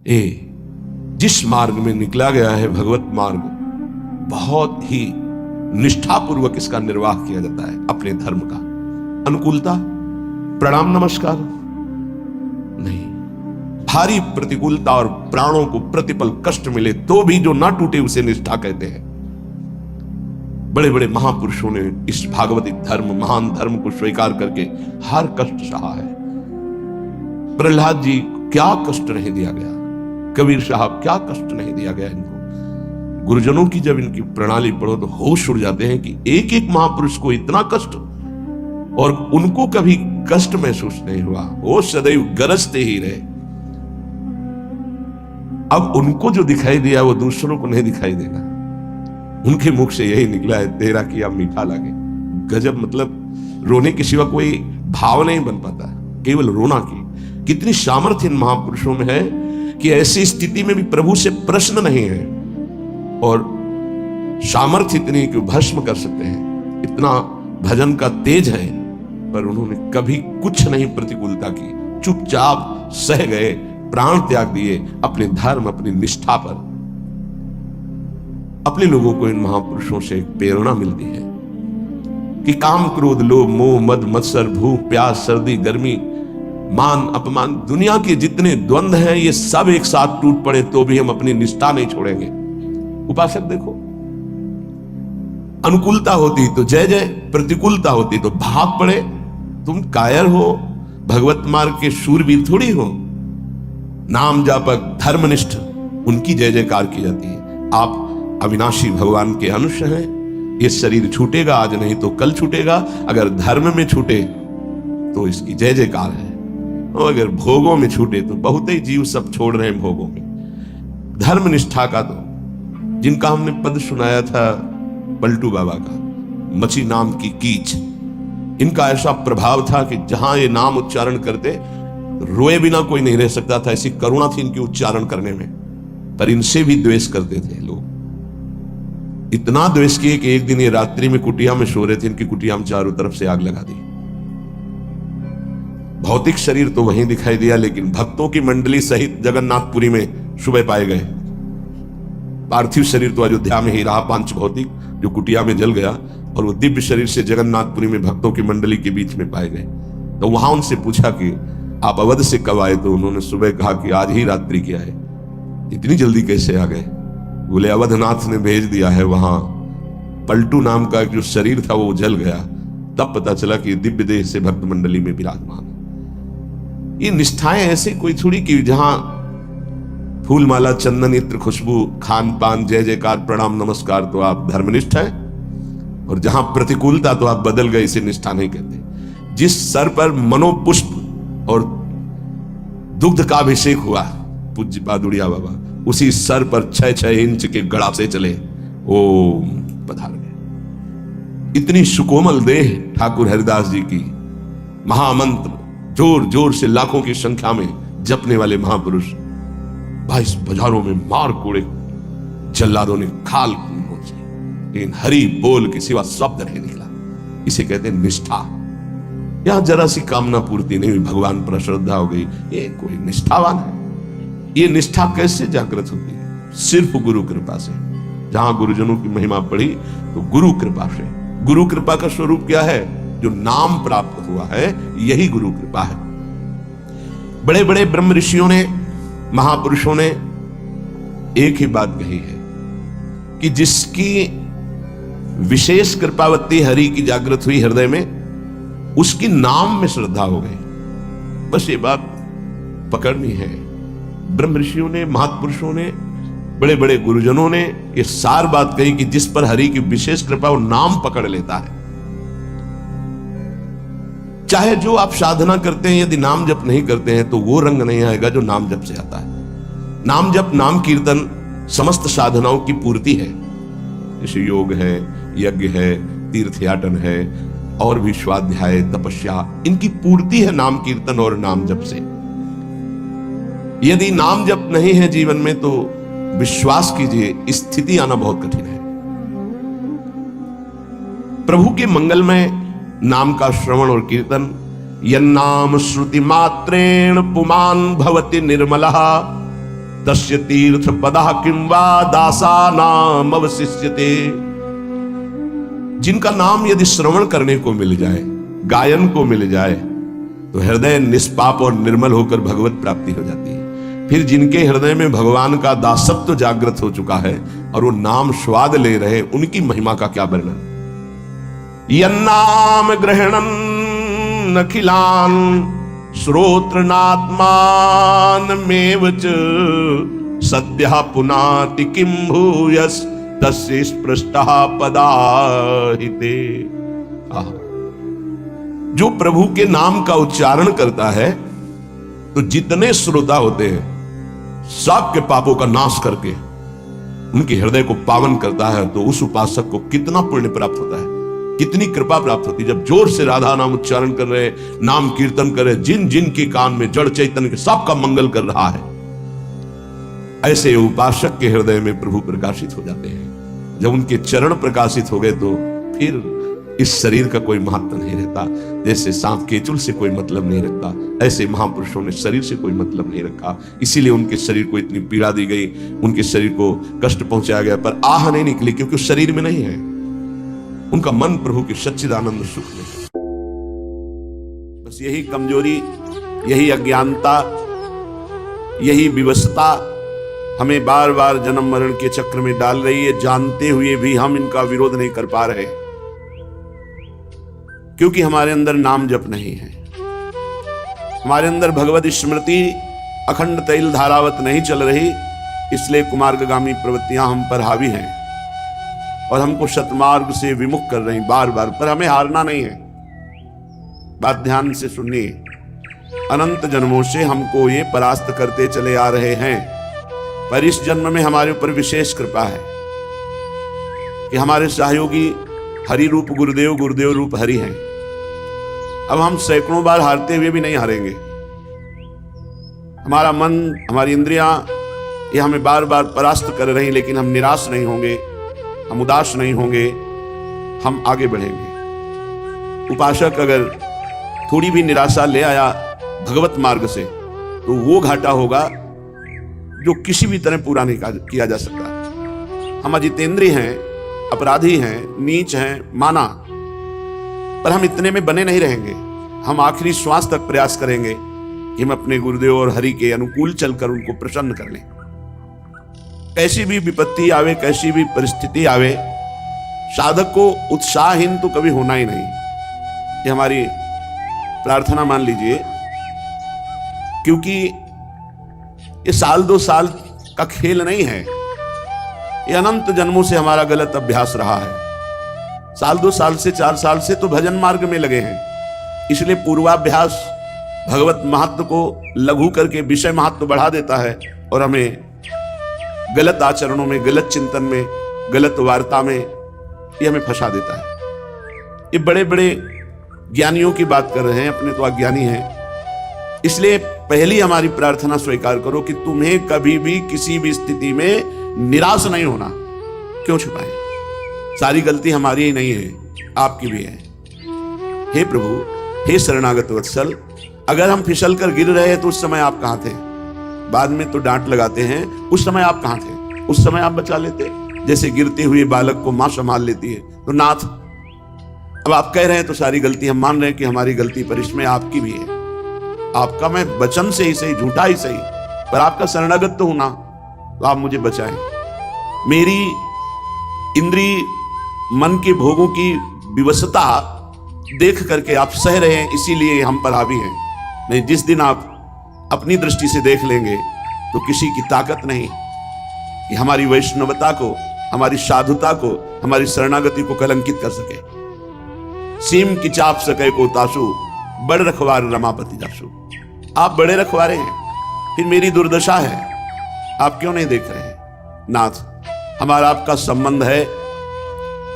जिस मार्ग में निकला गया है भगवत मार्ग, बहुत ही निष्ठापूर्वक इसका निर्वाह किया जाता है अपने धर्म का। अनुकूलता, प्रणाम नमस्कार नहीं, भारी प्रतिकूलता और प्राणों को प्रतिपल कष्ट मिले तो भी जो ना टूटे उसे निष्ठा कहते हैं। बड़े बड़े महापुरुषों ने इस भागवतिक धर्म, महान धर्म को स्वीकार करके हर कष्ट सहा है। प्रहलाद जी क्या कष्ट नहीं दिया गया, कबीर साहब क्या कष्ट नहीं दिया गया इनको। गुरुजनों की जब इनकी प्रणाली पढ़ो तो होश उड़ जाते हैं कि एक एक महापुरुष को इतना कष्ट, और उनको कभी कष्ट महसूस नहीं हुआ, वो सदैव गरजते ही रहे। अब उनको जो दिखाई दिया वो दूसरों को नहीं दिखाई देगा। उनके मुख से यही निकला है, तेरा किया मीठा लगे। गजब, मतलब रोने के सिवा कोई भाव नहीं बन पाता, केवल रोना की। कितनी सामर्थ्य इन महापुरुषों में है कि ऐसी स्थिति में भी प्रभु से प्रश्न नहीं है, और सामर्थ्य इतनी कि भस्म कर सकते हैं। इतना भजन का तेज है, पर उन्होंने कभी कुछ नहीं प्रतिकूलता की, चुपचाप सह गए, प्राण त्याग दिए अपने धर्म, अपनी निष्ठा पर। अपने लोगों को इन महापुरुषों से एक प्रेरणा मिलती है कि काम, क्रोध, लोभ, मोह, मद, मत्सर, भूख, प्यास, सर्दी, गर्मी, मान, अपमान, दुनिया के जितने द्वंद्व हैं ये सब एक साथ टूट पड़े तो भी हम अपनी निष्ठा नहीं छोड़ेंगे। उपासक देखो, अनुकूलता होती तो जय जय, प्रतिकूलता होती तो भाग पड़े। तुम कायर हो, भगवत मार्ग के शूरवीर थोड़ी हो। नाम जापक, धर्मनिष्ठ, उनकी जय जयकार की जाती है। आप अविनाशी भगवान के अंश हैं। ये शरीर छूटेगा, आज नहीं तो कल छूटेगा। अगर धर्म में छूटे तो इसकी जय जयकार है, और अगर भोगों में छूटे तो बहुत ही जीव सब छोड़ रहे हैं भोगों में। धर्म निष्ठा का तो, जिनका हमने पद सुनाया था पलटू बाबा का, मची नाम की कीच, इनका ऐसा प्रभाव था कि जहां ये नाम उच्चारण करते रोए बिना कोई नहीं रह सकता था। ऐसी करुणा थी इनकी उच्चारण करने में। पर इनसे भी द्वेष करते थे लोग, इतना द्वेष किए कि एक दिन ये रात्रि में कुटिया में सो रहे थे, इनकी कुटिया में चारों तरफ से आग लगा दी। भौतिक शरीर तो वहीं दिखाई दिया, लेकिन भक्तों की मंडली सहित जगन्नाथपुरी में सुबह पाए गए। पार्थिव शरीर तो अयोध्या में ही रहा, पांच भौतिक जो कुटिया में जल गया, और वो दिव्य शरीर से जगन्नाथपुरी में भक्तों की मंडली के बीच में पाए गए। तो वहां उनसे पूछा कि आप अवध से कब आए, तो उन्होंने सुबह कहा कि आज ही रात्रि किया है। इतनी जल्दी कैसे आ गए? बोले अवधनाथ ने भेज दिया है। वहां पलटू नाम का जो शरीर था वो जल गया, तब पता चला कि दिव्य देह से भक्त मंडली में विराजमान। ये निष्ठाएं ऐसे कोई थोड़ी कि जहां फूल माला, चंदन, इत्र, खुशबू, खान पान, जय जयकार, प्रणाम नमस्कार तो आप धर्मनिष्ठ हैं, और जहां प्रतिकूलता तो आप बदल गए, इसे निष्ठा नहीं कहते। जिस सर पर मनोपुष्प और दुग्ध का अभिषेक हुआ पूज्य बादुड़िया बाबा, उसी सर पर 6-6 इंच के गड़ा से चले ओम पधार गए। इतनी सुकोमल देह ठाकुर हरिदास जी की, महामंत्र जोर जोर से लाखों की संख्या में जपने वाले महापुरुष 22 बाजारों में मार कोड़े जल्लादों ने खाल नोचे, लेकिन हरि बोल के सिवा शब्द नहीं निकला। इसे कहते हैं निष्ठा। यहां जरा सी कामना पूर्ति नहीं हुई, भगवान पर श्रद्धा हो गई, ये कोई निष्ठावान है? ये निष्ठा कैसे जागृत होती है? सिर्फ गुरु कृपा से। जहां गुरुजनों की महिमा पढ़ी तो गुरु कृपा से। गुरु कृपा का स्वरूप क्या है? जो नाम प्राप्त हुआ है, यही गुरु कृपा है। बड़े बड़े ब्रह्म ऋषियों ने, महापुरुषों ने एक ही बात कही है कि जिसकी विशेष कृपावती हरि की जागृत हुई हृदय में, उसकी नाम में श्रद्धा हो गई। बस ये बात पकड़नी है। ब्रह्म ऋषियों ने, महापुरुषों ने, बड़े बड़े गुरुजनों ने ये सार बात कही कि जिस पर हरि की विशेष कृपा, वो नाम पकड़ लेता है। चाहे जो आप साधना करते हैं, यदि नाम जप नहीं करते हैं तो वो रंग नहीं आएगा जो नाम जप से आता है। नाम जप, नाम कीर्तन समस्त साधनाओं की पूर्ति है। जैसे योग है, यज्ञ है, तीर्थयाटन है, और भी स्वाध्याय, तपस्या, इनकी पूर्ति है नाम कीर्तन और नाम जप से। यदि नाम जप नहीं है जीवन में तो विश्वास कीजिए स्थिति आना बहुत कठिन है। प्रभु के मंगलमय नाम का श्रवण और कीर्तन, यन्नाम श्रुति मात्रेण पुमान भवति निर्मलः तस्य तीर्थ पदा किं वा दासानाम अवशिष्यते। जिनका नाम यदि श्रवण करने को मिल जाए, गायन को मिल जाए, तो हृदय निष्पाप और निर्मल होकर भगवत प्राप्ति हो जाती है। फिर जिनके हृदय में भगवान का दासत्व जागृत हो चुका है और वो नाम स्वाद ले रहे, उनकी महिमा का क्या वर्णन। यन्नाम ग्रहणन् अखिलान श्रोत्रनात्मानमेव च सद्यः पुनाति किं भूयस् तस्य स्पृष्टः पदाहिते। जो प्रभु के नाम का उच्चारण करता है तो जितने श्रोता होते हैं सबके पापों का नाश करके उनके हृदय को पावन करता है, तो उस उपासक को कितना पुण्य प्राप्त होता है, कितनी कृपा प्राप्त होती है। जब जोर से राधा नाम उच्चारण कर रहे, नाम कीर्तन कर रहे, जिन जिन के कान में जड़ चैतन्य के सबका मंगल कर रहा है, ऐसे उपासक के हृदय में प्रभु प्रकाशित हो जाते हैं। जब उनके चरण प्रकाशित हो गए तो फिर इस शरीर का कोई महत्व नहीं रहता। जैसे सांप केचुल से कोई मतलब नहीं रखता, ऐसे महापुरुषों ने शरीर से कोई मतलब नहीं रखा। इसीलिए उनके शरीर को इतनी पीड़ा दी गई, उनके शरीर को कष्ट पहुंचाया गया, पर आह नहीं निकली, क्योंकि उस शरीर में नहीं है। उनका मन प्रभु के सच्चिदानंद सुख में। बस यही कमजोरी, यही अज्ञानता, यही विवशता हमें बार बार जन्म मरण के चक्र में डाल रही है। जानते हुए भी हम इनका विरोध नहीं कर पा रहे, क्योंकि हमारे अंदर नाम जप नहीं है, हमारे अंदर भगवत स्मृति अखंड तैल धारावत नहीं चल रही। इसलिए कुमार्गगामी प्रवृत्तियां हम पर हावी हैं और हमको सतमार्ग से विमुख कर रही बार बार। पर हमें हारना नहीं है। बात ध्यान से सुनिए, अनंत जन्मों से हमको ये परास्त करते चले आ रहे हैं, पर इस जन्म में हमारे ऊपर विशेष कृपा है कि हमारे सहयोगी हरि रूप गुरुदेव, गुरुदेव रूप हरि हैं। अब हम सैकड़ों बार हारते हुए भी नहीं हारेंगे। हमारा मन, हमारी इंद्रियां ये हमें बार बार परास्त कर रही, लेकिन हम निराश नहीं होंगे, हम उदास नहीं होंगे, हम आगे बढ़ेंगे। उपासक अगर थोड़ी भी निराशा ले आया भगवत मार्ग से, तो वो घाटा होगा जो किसी भी तरह पूरा नहीं किया जा सकता। हम अजितेंद्रिय हैं, अपराधी हैं, नीच हैं, माना, पर हम इतने में बने नहीं रहेंगे। हम आखिरी श्वास तक प्रयास करेंगे कि हम अपने गुरुदेव और हरि के अनुकूल चलकर उनको प्रसन्न कर लें। कैसी भी विपत्ति आवे, कैसी भी परिस्थिति आवे, साधक को उत्साहहीन तो कभी होना ही नहीं। ये हमारी प्रार्थना मान लीजिए, क्योंकि ये साल दो साल का खेल नहीं है, ये अनंत जन्मों से हमारा गलत अभ्यास रहा है। साल दो साल से, 4 साल से तो भजन मार्ग में लगे हैं, इसलिए पूर्वाभ्यास भगवत महत्व को लघु करके विषय महत्व बढ़ा देता है और हमें गलत आचरणों में, गलत चिंतन में, गलत वार्ता में ये हमें फंसा देता है। ये बड़े बड़े ज्ञानियों की बात कर रहे हैं, अपने तो अज्ञानी हैं। इसलिए पहली हमारी प्रार्थना स्वीकार करो कि तुम्हें कभी भी किसी भी स्थिति में निराश नहीं होना। क्यों छुपाएं? सारी गलती हमारी ही नहीं है, आपकी भी है। हे प्रभु, हे शरणागत वत्सल, अगर हम फिसल कर गिर रहे हैं तो उस समय आप कहां थे? बाद में तो डांट लगाते हैं, उस समय आप कहां थे? उस समय आप बचा लेते, जैसे गिरते हुए बालक को मां संभाल लेती है। तो नाथ, अब आप कह रहे हैं तो सारी गलती हम मान रहे हैं कि हमारी गलती, पर इसमें आपकी भी है। आपका मैं वचन से ही सही, झूठा ही सही, पर आपका शरणागत तो हूं ना, तो आप मुझे बचाएं। मेरी इंद्री मन के भोगों की विवशता देख करके आप सह रहे हैं, इसीलिए हम पर हावी हैं। नहीं, जिस दिन आप अपनी दृष्टि से देख लेंगे तो किसी की ताकत नहीं कि हमारी वैष्णवता को, हमारी साधुता को, हमारी शरणागति को कलंकित कर सके। सीम की चाप सके को तासु, बड़ रखवार रमापति जासु। आप बड़े रखवारे हैं, फिर मेरी दुर्दशा है, आप क्यों नहीं देख रहे हैं? नाथ, हमारा आपका संबंध है,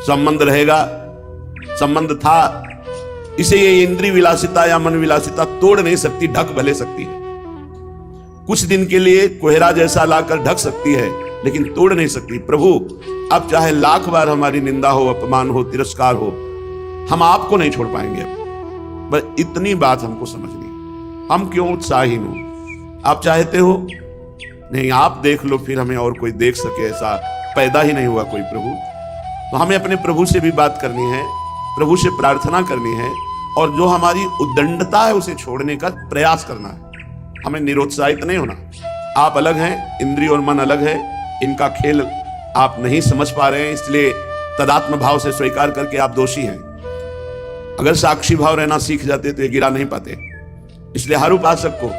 संबंध रहेगा, संबंध था, इसे ये इंद्रिय विलासिता या मन विलासिता तोड़ नहीं सकती, ढक भले सकती है। कुछ दिन के लिए कोहरा जैसा लाकर ढक सकती है, लेकिन तोड़ नहीं सकती। प्रभु, अब चाहे लाख बार हमारी निंदा हो, अपमान हो, तिरस्कार हो, हम आपको नहीं छोड़ पाएंगे। बस इतनी बात हमको समझनी, हम क्यों उत्साहीन हो? आप चाहते हो नहीं आप देख लो, फिर हमें और कोई देख सके ऐसा पैदा ही नहीं हुआ कोई प्रभु। तो हमें अपने प्रभु से भी बात करनी है, प्रभु से प्रार्थना करनी है, और जो हमारी उद्दंडता है उसे छोड़ने का प्रयास करना है। हमें निरुत्साहित नहीं होना। आप अलग हैं, इंद्रिय और मन अलग है, इनका खेल आप नहीं समझ पा रहे हैं, इसलिए तदात्म भाव से स्वीकार करके आप दोषी हैं। अगर साक्षी भाव रहना सीख जाते तो ये गिरा नहीं पाते। इसलिए हर उपासक को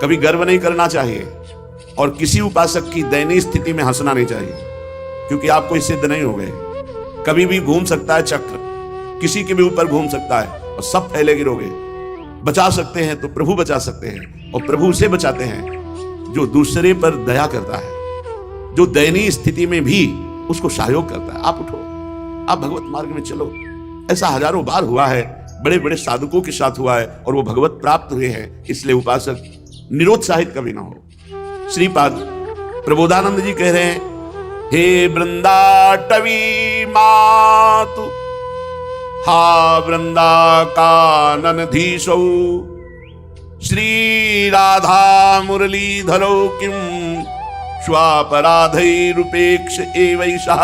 कभी गर्व नहीं करना चाहिए और किसी उपासक की दयनीय स्थिति में हंसना नहीं चाहिए, क्योंकि आप कोई सिद्ध नहीं हो गए। कभी भी घूम सकता है चक्र, किसी के भी ऊपर घूम सकता है और सब फैले गिरोगे। बचा सकते हैं तो प्रभु बचा सकते हैं, और प्रभु उसे बचाते हैं जो दूसरे पर दया करता है, जो दयनीय स्थिति में भी उसको सहयोग करता है। आप उठो, आप भगवत मार्ग में चलो। ऐसा हजारों बार हुआ है, बड़े बड़े साधकों के साथ हुआ है और वो भगवत प्राप्त हुए हैं। इसलिए उपासक निरुत्साहित कभी ना हो। श्रीपाद प्रबोधानंद जी कह रहे हैं, हे वृंदाटवी मातु हा वृंदा काननधीशौ श्री राधा मुरलीधरौ किम स्वापराधैरुपेक्ष एवैषा।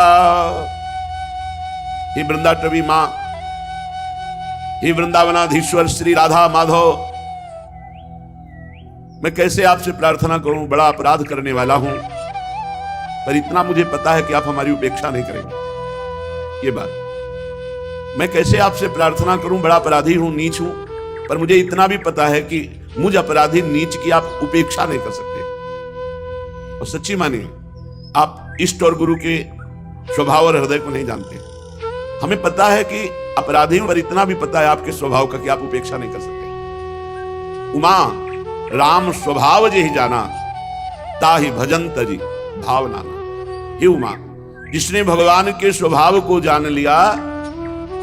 हे वृंदाटवी मां, हे वृंदावनाधीश्वर श्री राधा माधव, मैं कैसे आपसे प्रार्थना करूं, बड़ा अपराध करने वाला हूं, पर इतना मुझे पता है कि आप हमारी उपेक्षा नहीं करेंगे। ये बात मैं कैसे आपसे प्रार्थना करूं, बड़ा अपराधी हूं, नीच हूं, पर मुझे इतना भी पता है कि मुझ अपराधी नीच की आप उपेक्षा नहीं कर सकते। और सच्ची मानिए, आप इष्ट और गुरु के स्वभाव और हृदय को नहीं जानते। हमें पता है कि अपराधी, पर इतना भी पता है आपके स्वभाव का कि आप उपेक्षा नहीं कर सकते। उमा राम स्वभाव जे ही जाना, ताहि भजन तजी भावनाना। हे उमा, जिसने भगवान के स्वभाव को जान लिया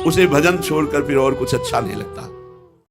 उसे भजन छोड़कर फिर और कुछ अच्छा नहीं लगता।